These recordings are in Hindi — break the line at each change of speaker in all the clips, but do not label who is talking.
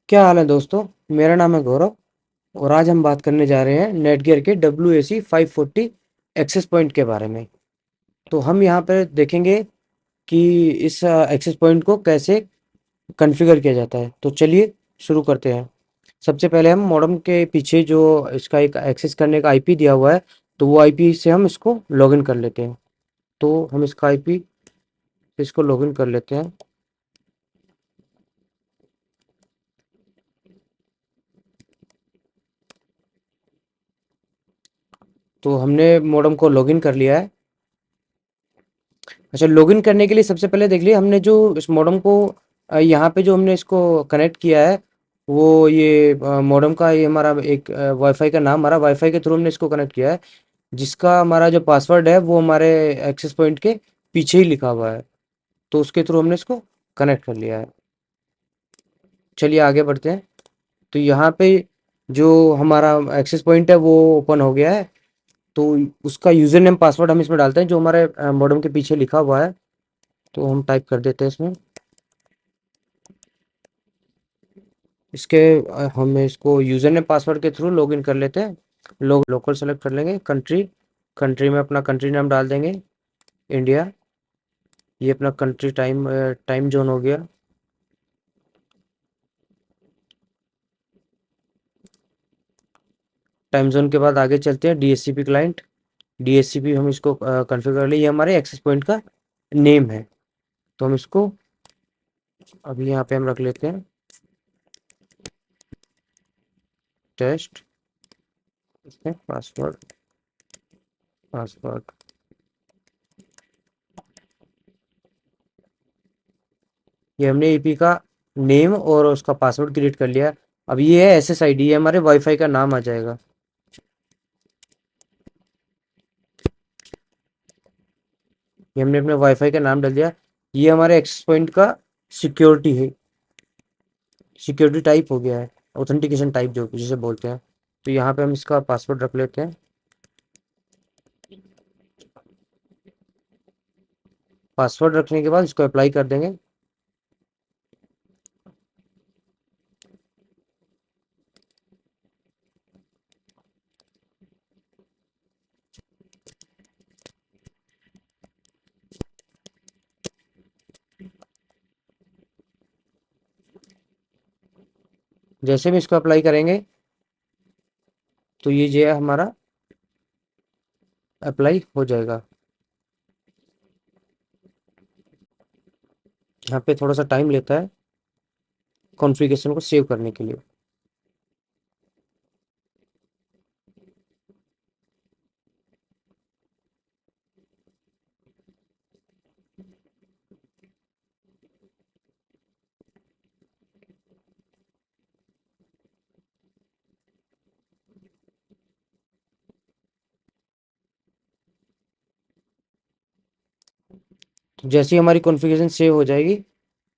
क्या हाल है दोस्तों। मेरा नाम है गौरव और आज हम बात करने जा रहे हैं नेटगियर के WAC 540 एक्सेस पॉइंट के बारे में। तो हम यहाँ पर देखेंगे कि इस एक्सेस पॉइंट को कैसे कॉन्फ़िगर किया जाता है। तो चलिए शुरू करते हैं। सबसे पहले हम मॉडेम के पीछे जो इसका एक एक्सेस करने का आईपी दिया हुआ है, तो वो आईपी से हम इसको लॉगिन कर लेते हैं। तो हम इसका आईपी इसको लॉगिन कर लेते हैं। तो हमने मॉडेम को लॉगिन कर लिया है। अच्छा, लॉगिन करने के लिए सबसे पहले देख लिया हमने जो इस मॉडेम को यहाँ पे जो हमने इसको कनेक्ट किया है, वो ये मॉडेम का ये हमारा एक वाईफाई का नाम, हमारा वाईफाई के थ्रू हमने इसको कनेक्ट किया है, जिसका हमारा जो पासवर्ड है वो हमारे एक्सेस पॉइंट के पीछे ही लिखा हुआ है। तो उसके थ्रू हमने इसको कनेक्ट कर लिया है। चलिए आगे बढ़ते हैं। तो यहाँ पे जो हमारा एक्सेस पॉइंट है वो ओपन हो गया है। तो उसका यूजर नेम पासवर्ड हम इसमें डालते हैं जो हमारे मॉडेम के पीछे लिखा हुआ है। तो हम टाइप कर देते हैं इसमें। हम इसको यूज़र नेम पासवर्ड के थ्रू लॉगिन कर लेते हैं। लोकल सेलेक्ट कर लेंगे। कंट्री कंट्री में अपना कंट्री नाम डाल देंगे, इंडिया। ये अपना कंट्री टाइम जोन हो गया। टाइम जोन के बाद आगे चलते हैं। DHCP क्लाइंट, DHCP हम इसको कॉन्फ़िगर कर लिए। ये हमारे एक्सेस पॉइंट का नेम है। तो हम इसको अभी यहाँ पे हम रख लेते हैं, टेस्ट। इसमें पासवर्ड पासवर्ड ये हमने ईपी का नेम और उसका पासवर्ड क्रिएट कर लिया। अब ये है SSID, ये हमारे वाईफाई का नाम आ जाएगा। ये हमने अपने वाईफाई का नाम डाल दिया। ये हमारे एक्सेस पॉइंट का सिक्योरिटी है, सिक्योरिटी टाइप हो गया है, ऑथेंटिकेशन टाइप जो जिसे बोलते हैं। तो यहाँ पे हम इसका पासवर्ड रख लेते हैं। पासवर्ड रखने के बाद इसको अप्लाई कर देंगे। जैसे भी इसको अप्लाई करेंगे तो ये जो है हमारा अप्लाई हो जाएगा। यहाँ पे थोड़ा सा टाइम लेता है कॉन्फ़िगरेशन को सेव करने के लिए। तो जैसे ही हमारी कॉन्फ़िगरेशन सेव हो जाएगी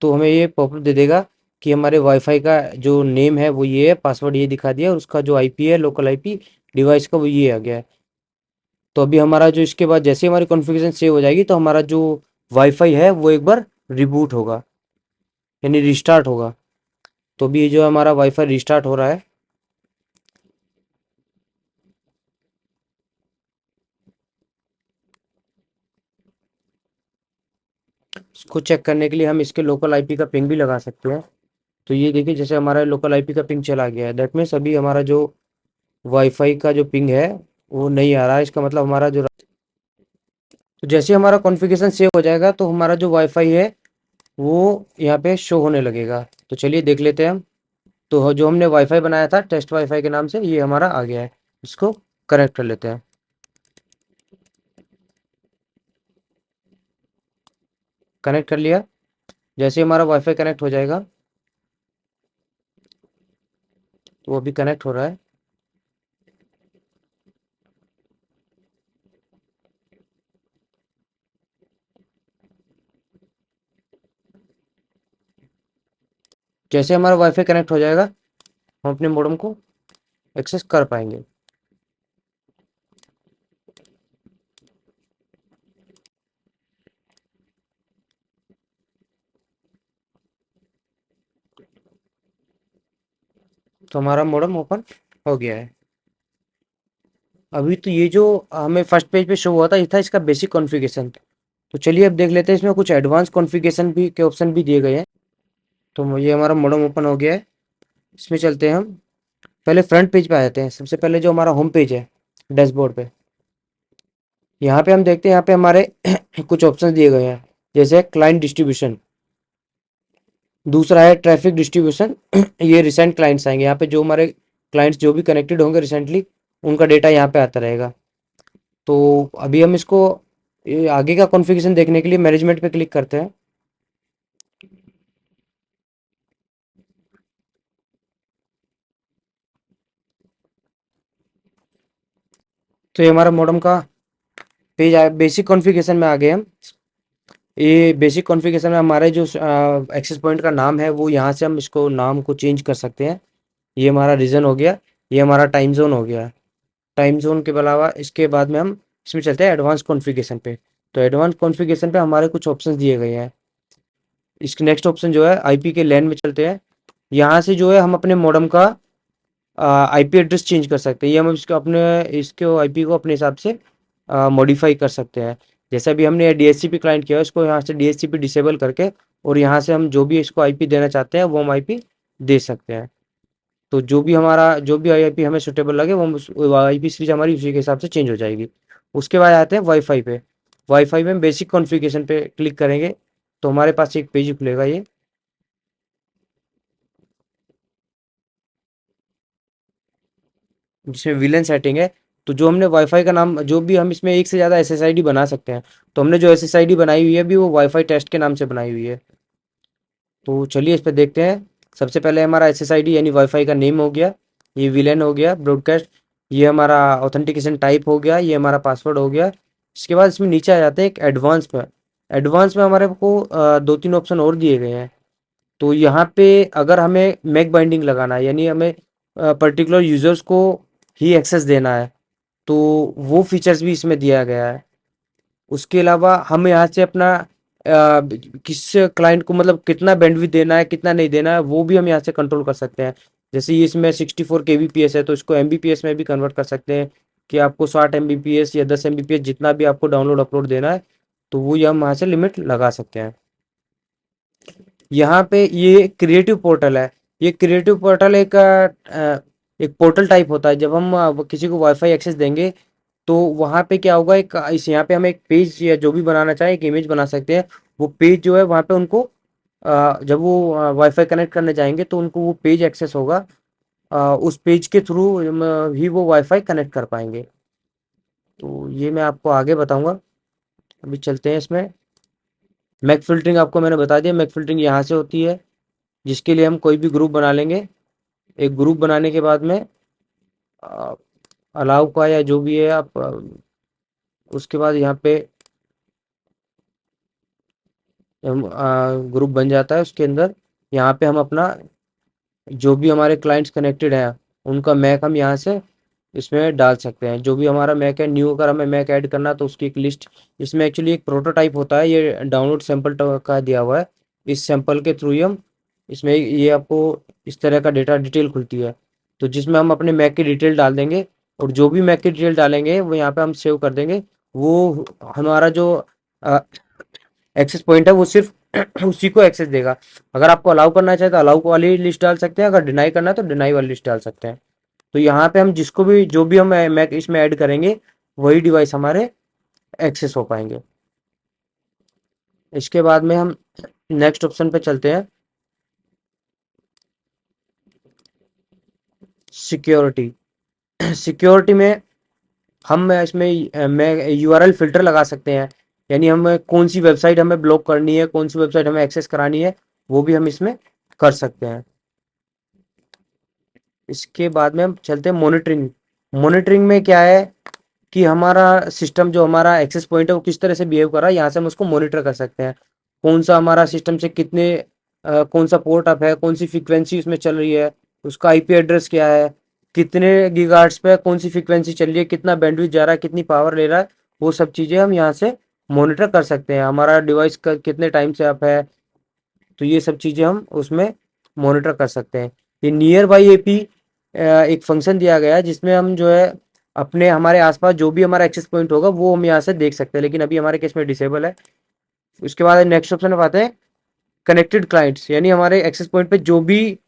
तो हमें ये पॉपअप दे देगा कि हमारे वाईफाई का जो नेम है वो ये है, पासवर्ड ये दिखा दिया, और उसका जो आईपी है, लोकल आईपी डिवाइस का, वो ये आ गया है। तो अभी हमारा जो इसके बाद जैसे ही हमारी कॉन्फ़िगरेशन सेव हो जाएगी तो हमारा जो वाईफाई है वो एक बार रिबूट होगा, यानी रिस्टार्ट होगा। तो अभी ये जो हमारा वाईफाई रिस्टार्ट हो रहा है। इसको चेक करने के लिए हम इसके लोकल आईपी का पिंग भी लगा सकते हैं। तो ये देखिए, जैसे हमारा लोकल आईपी का पिंग चला गया है, दैट मीन्स अभी हमारा जो वाईफाई का जो पिंग है वो नहीं आ रहा है। इसका मतलब हमारा जो, तो जैसे हमारा कॉन्फ़िगरेशन सेव हो जाएगा तो हमारा जो वाईफाई है वो यहाँ पे शो होने लगेगा। तो चलिए देख लेते हैं हम। तो जो हमने वाईफाई बनाया था टेस्ट वाईफाई के नाम से, ये हमारा आ गया है। इसको कनेक्ट कर लेते हैं। कनेक्ट कर लिया। जैसे ही हमारा वाईफाई कनेक्ट हो जाएगा, तो वो अभी कनेक्ट हो रहा है। जैसे हमारा वाईफाई कनेक्ट हो जाएगा हम अपने मॉडेम को एक्सेस कर पाएंगे। तो हमारा मॉडम ओपन हो गया है। अभी तो ये जो हमें फर्स्ट पेज पे शो हुआ था, ये था इसका बेसिक कॉन्फ़िगरेशन। तो चलिए अब देख लेते हैं, इसमें कुछ एडवांस कॉन्फ़िगरेशन भी के ऑप्शन भी दिए गए हैं। तो ये हमारा मॉडम ओपन हो गया है। इसमें चलते हैं हम। पहले फ्रंट पेज पे आ जाते हैं। सबसे पहले जो हमारा होम पेज है डैशबोर्ड पे, यहाँ पे हम देखते हैं, यहाँ पे हमारे कुछ ऑप्शन दिए गए हैं, जैसे क्लाइंट डिस्ट्रीब्यूशन। दूसरा है ट्रैफिक डिस्ट्रीब्यूशन। ये रिसेंट क्लाइंट्स आएंगे, यहाँ पे जो हमारे क्लाइंट्स जो भी कनेक्टेड होंगे रिसेंटली, उनका डेटा यहाँ पे आता रहेगा। तो अभी हम इसको ये आगे का कॉन्फ़िगरेशन देखने के लिए मैनेजमेंट पे क्लिक करते हैं। तो ये हमारा मॉडम का पेज बेसिक कॉन्फ़िगरेशन में आ गए हम। ये बेसिक कॉन्फ़िगरेशन में हमारे जो एक्सेस पॉइंट का नाम है, वो यहाँ से हम इसको नाम को चेंज कर सकते हैं। ये हमारा रीजन हो गया। ये हमारा टाइम जोन हो गया। टाइम जोन के अलावा इसके बाद में हम इसमें चलते हैं एडवांस कॉन्फ़िगरेशन पे। तो एडवांस कॉन्फ़िगरेशन पे हमारे कुछ ऑप्शंस दिए गए हैं। इसके नेक्स्ट ऑप्शन जो है आईपी के लैन में चलते हैं। यहाँ से जो है हम अपने मॉडम का आईपी एड्रेस चेंज कर सकते हैं। ये हम इसको आईपी को अपने हिसाब से मॉडिफाई कर सकते हैं। जैसे अभी हमने डीएचसीपी क्लाइंट किया है, इसको यहाँ से डीएचसीपी डिसेबल करके, और यहाँ से हम जो भी इसको आईपी देना चाहते हैं वो हम आईपी दे सकते हैं। तो जो भी आईपी हमें सुटेबल लगे वो हम आईपी सीरीज हमारी उसी के हिसाब से चेंज हो जाएगी। उसके बाद आते हैं वाईफाई पे। वाईफाई में हम बेसिक कॉन्फ़िगरेशन पे क्लिक करेंगे, तो हमारे पास एक पेज खुलेगा ये, जिसमें विलेन सेटिंग है। तो जो हमने वाईफाई का नाम, जो भी हम इसमें एक से ज़्यादा एसएसआईडी बना सकते हैं। तो हमने जो एसएसआईडी बनाई हुई है अभी, वो वाईफाई टेस्ट के नाम से बनाई हुई है। तो चलिए इस पे देखते हैं। सबसे पहले हमारा एसएसआईडी यानी वाईफाई का नेम हो गया। ये विलेन हो गया ब्रॉडकास्ट। ये हमारा ऑथेंटिकेशन टाइप हो गया। ये हमारा पासवर्ड हो गया। इसके बाद इसमें नीचे आ जाते हैं एक एडवांस पे। एडवांस में हमारे को दो तीन ऑप्शन और दिए गए हैं। तो यहाँ पे अगर हमें मैक बाइंडिंग लगाना है, यानी हमें पर्टिकुलर यूजर्स को ही एक्सेस देना है, तो वो फीचर्स भी इसमें दिया गया है। उसके अलावा हम यहाँ से अपना किस क्लाइंट को मतलब कितना बैंडविड्थ देना है, कितना नहीं देना है, वो भी हम यहाँ से कंट्रोल कर सकते हैं। जैसे ये इसमें 64 kbps है, तो इसको एमबीपीएस में भी कन्वर्ट कर सकते हैं कि आपको 60 MBps या 10 MBps जितना भी आपको डाउनलोड अपलोड देना है, तो वो ये हम यहाँ से लिमिट लगा सकते हैं। यहाँ पे ये क्रिएटिव पोर्टल है। ये क्रिएटिव पोर्टल एक पोर्टल टाइप होता है। जब हम किसी को वाईफाई एक्सेस देंगे, तो वहाँ पे क्या होगा, एक इस यहाँ पे हम एक पेज या जो भी बनाना चाहे एक इमेज बना सकते हैं। वो पेज जो है वहाँ पे उनको जब वो वाईफाई कनेक्ट करने जाएंगे, तो उनको वो पेज एक्सेस होगा। उस पेज के थ्रू ही वो वाईफाई कनेक्ट कर पाएंगे। तो ये मैं आपको आगे बताऊंगा। अभी चलते हैं इसमें। मैक फिल्टरिंग आपको मैंने बता दिया। मैक फिल्टरिंग यहाँ से होती है, जिसके लिए हम कोई भी ग्रुप बना लेंगे। एक ग्रुप बनाने के बाद में अलाउ का या जो भी है आप उसके बाद यहाँ पे हम ग्रुप बन जाता है। उसके अंदर यहाँ पे हम अपना जो भी हमारे क्लाइंट्स कनेक्टेड हैं, उनका मैक हम यहाँ से इसमें डाल सकते हैं। जो भी हमारा मैक है न्यू, अगर हमें मैक ऐड करना तो उसकी एक लिस्ट, इसमें एक्चुअली एक प्रोटोटाइप होता है, ये डाउनलोड सैंपल का दिया हुआ है। इस सैंपल के थ्रू ही हम इसमें ये आपको इस तरह का डेटा डिटेल खुलती है, तो जिसमें हम अपने मैक की डिटेल डाल देंगे, और जो भी मैक की डिटेल डालेंगे वो यहाँ पे हम सेव कर देंगे। वो हमारा जो एक्सेस पॉइंट है वो सिर्फ उसी को एक्सेस देगा। अगर आपको अलाउ करना चाहे तो अलाउ वाली लिस्ट डाल सकते हैं, अगर डिनाई करना है तो डिनाई वाली लिस्ट डाल सकते हैं। तो यहाँ पे हम जिसको भी जो भी हम मैक इसमें ऐड करेंगे, वही डिवाइस हमारे एक्सेस हो पाएंगे। इसके बाद में हम नेक्स्ट ऑप्शन पे चलते हैं, सिक्योरिटी। सिक्योरिटी में हम इसमें मैं यूआरएल फिल्टर लगा सकते हैं, यानी हम कौन सी वेबसाइट हमें ब्लॉक करनी है, कौन सी वेबसाइट हमें एक्सेस करानी है, वो भी हम इसमें कर सकते हैं। इसके बाद में हम चलते हैं मॉनिटरिंग। मॉनिटरिंग में क्या है कि हमारा सिस्टम जो हमारा एक्सेस पॉइंट है वो किस तरह से बिहेव कर रहा है, यहाँ से हम उसको मॉनिटर कर सकते हैं। कौन सा हमारा सिस्टम से कितने कौन सा पोर्ट अप है, कौन सी फ्रीक्वेंसी उसमें चल रही है, उसका आईपी एड्रेस क्या है, कितने गीगाहर्ट्ज पे कौन सी फ्रीक्वेंसी चल रही है, कितना बैंडविड्थ जा रहा है, कितनी पावर ले रहा है, वो सब चीज़ें हम यहाँ से मॉनिटर कर सकते हैं। हमारा डिवाइस का कितने टाइम से अप है, तो ये सब चीज़ें हम उसमें मॉनिटर कर सकते हैं। ये नियर बाई एपी एक फंक्शन दिया गया है जिसमें हम जो है अपने हमारे आसपास जो भी हमारा एक्सेस पॉइंट होगा वो हम यहाँ से देख सकते हैं, लेकिन अभी हमारे केस में डिसेबल है। उसके बाद नेक्स्ट ऑप्शन में आते हैं कनेक्टेड क्लाइंट्स, यानी हमारे एक्सेस पॉइंट पे जो भी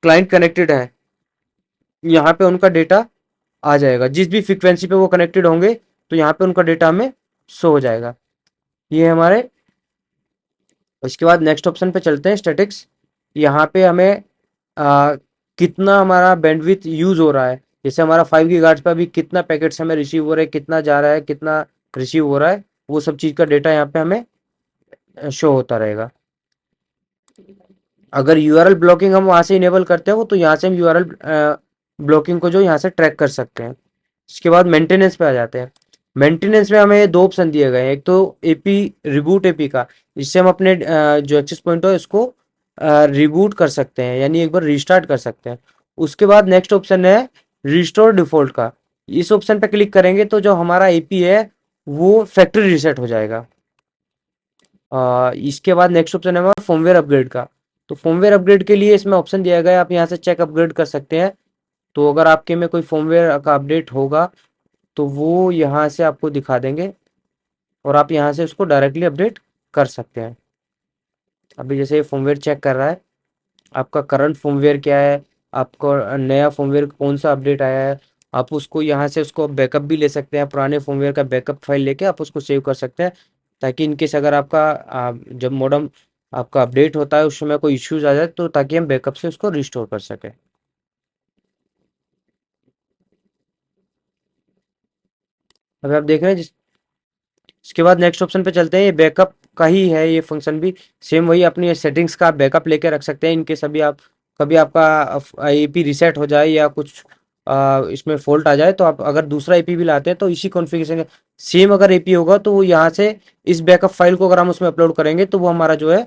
क्लाइंट कनेक्टेड है यहाँ पे उनका डेटा आ जाएगा, जिस भी फ्रीक्वेंसी पे वो कनेक्टेड होंगे तो यहाँ पे उनका डेटा हमें शो हो जाएगा। ये हमारे, उसके बाद नेक्स्ट ऑप्शन पे चलते हैं स्टैटिक्स। यहाँ पे हमें आ, कितना हमारा बैंडविड्थ यूज हो रहा है, जैसे हमारा 5 गीगाहर्ट्ज पे अभी कितना पैकेट्स हमें रिसीव हो रहे हैं, कितना जा रहा है, कितना रिसीव हो रहा है, वो सब चीज़ का डेटा यहाँ पे हमें शो होता रहेगा। अगर यूआरएल ब्लॉकिंग हम वहाँ से इनेबल करते हो तो यहाँ से हम यूआरएल ब्लॉकिंग को जो यहाँ से ट्रैक कर सकते हैं। इसके बाद मेंटेनेंस पे आ जाते हैं। मेंटेनेंस में हमें दो ऑप्शन दिए गए हैं, एक तो एपी रिबूट एपी का, जिससे हम अपने जो एक्सेस पॉइंट है इसको रिबूट कर सकते हैं, यानी एक बार रिस्टार्ट कर सकते हैं। उसके बाद नेक्स्ट ऑप्शन है रिस्टोर डिफॉल्ट का। इस ऑप्शन पे क्लिक करेंगे तो जो हमारा एपी है वो फैक्ट्री रीसेट हो जाएगा। इसके बाद नेक्स्ट ऑप्शन है हमारा फर्मवेयर अपग्रेड का। तो फर्मवेयर अपग्रेड के लिए इसमें ऑप्शन दिया गया है, आप यहाँ से चेक अपग्रेड कर सकते हैं। तो अगर आपके में कोई फर्मवेयर का अपडेट होगा तो वो यहाँ से आपको दिखा देंगे और आप यहाँ से उसको डायरेक्टली अपडेट कर सकते हैं। अभी जैसे ये फर्मवेयर चेक कर रहा है आपका करंट फर्मवेयर क्या है, आपको नया फर्मवेयर कौन सा अपडेट आया है, आप उसको यहाँ से उसको बैकअप भी ले सकते हैं, पुराने फर्मवेयर का बैकअप फाइल लेके आप उसको सेव कर सकते हैं, ताकि इनकेस अगर आपका जब मॉडम आपका अपडेट होता है उस समय कोई इश्यूज आ जाए तो ताकि हम बैकअप से उसको रिस्टोर कर सकें। अभी आप देख रहे हैं इसके बाद नेक्स्ट ऑप्शन पे चलते हैं, ये बैकअप का ही है ये फंक्शन भी, सेम वही अपनी सेटिंग्स का बैकअप लेके रख सकते हैं इनकेस अभी आप कभी आपका एपी रीसेट हो जाए या कुछ इसमें फॉल्ट आ जाए, तो आप अगर दूसरा एपी भी लाते हैं तो इसी कॉन्फ़िगरेशन सेम अगर एपी होगा तो वो यहाँ से इस बैकअप फाइल को अगर हम उसमें अपलोड करेंगे तो वो हमारा जो है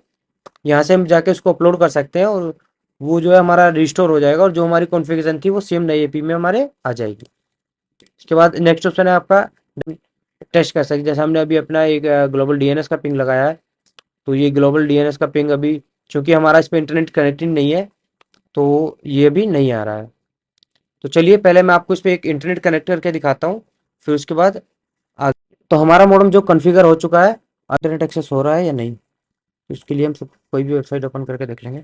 यहाँ से हम जाके उसको अपलोड कर सकते हैं और वो जो है हमारा रिस्टोर हो जाएगा और जो हमारी कॉन्फ़िगरेशन थी वो सेम नई एपी में हमारे आ जाएगी। इसके बाद नेक्स्ट ऑप्शन है आपका टेस्ट कर सकते, जैसे हमने अभी अपना एक ग्लोबल डीएनएस का पिंग लगाया है, तो ये ग्लोबल डीएनएस का पिंग अभी चूंकि हमारा इस पे इंटरनेट कनेक्टेड नहीं है तो ये भी नहीं आ रहा है। तो चलिए पहले मैं आपको इस पे एक इंटरनेट कनेक्ट करके दिखाता हूँ, फिर उसके बाद आगे। तो हमारा मॉडेम जो कॉन्फ़िगर हो चुका है, इंटरनेट एक्सेस हो रहा है या नहीं, तो इसके लिए हम सब कोई भी वेबसाइट ओपन करके देख लेंगे।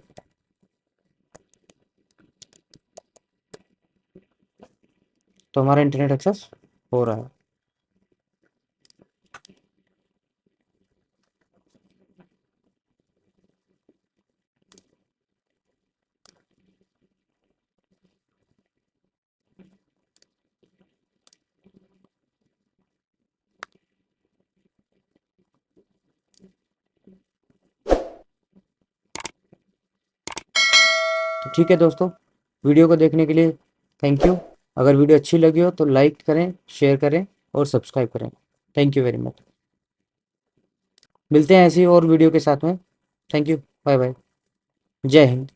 तो हमारा इंटरनेट एक्सेस हो रहा है। तो ठीक है दोस्तों, वीडियो को देखने के लिए थैंक यू। अगर वीडियो अच्छी लगी हो तो लाइक करें, शेयर करें और सब्सक्राइब करें। Thank you very much. मिलते हैं ऐसी और वीडियो के साथ में। थैंक यू, बाय बाय, जय हिंद।